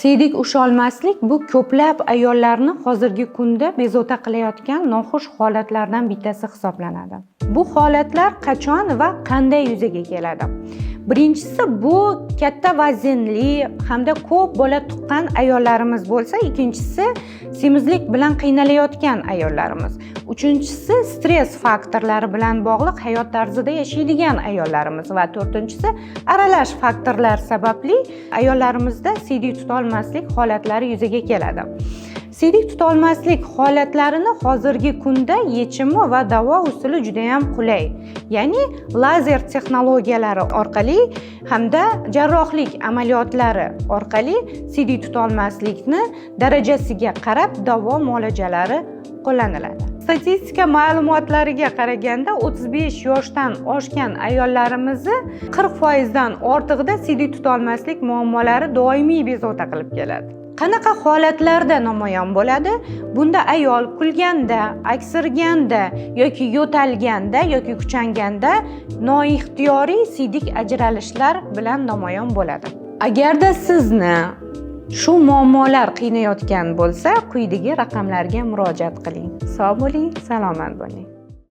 Siydik usholmaslik bu ko'plab ayollarni hozirgi kunda bezovta qilayotgan noxush holatlardan bittasi hisoblanadi. Bu holatlar qachon va qanday yuzaga keladi? Birinchisi bu katta vaznli hamda ko'p bola tuqqan ayollarimiz bo'lsa, ikkinchisi semizlik bilan qiynalayotgan ayollarimiz, uchinchisi stress faktorlari bilan bog'liq hayot tarzida yashaydigan ayollarimiz va to'rtinchisi aralash faktorlar sababli ayollarimizda siydik tutolmaslik holatlari yuzaga keladi. Siydik tutolmaslik holatlarini hozirgi kunda yechimi va davo usuli juda ham qulay. Ya'ni lazer texnologiyalari orqali hamda jarrohlik amaliyotlari orqali siydik tutolmaslikni darajasiga qarab davo muolajalari qo'llaniladi. Statistika ma'lumotlariga qaraganda 35 yoshdan oshgan ayollarimizni 40% dan ortig'ida siydik tutolmaslik muammolari doimiy bezovta qilib keladi. Qanaqa holatlarda namoyon bo'ladi? Bunda ayol kulganda, aksirganda yoki yo'talganda yoki kuchanganda noixtiyoriy siydik ajralishlar bilan namoyon bo'ladi. Agarda sizni shu muammolar qiynayotgan bo'lsa, quyidagi raqamlarga murojaat qiling. Sog' bo'ling, salomat bo'ling.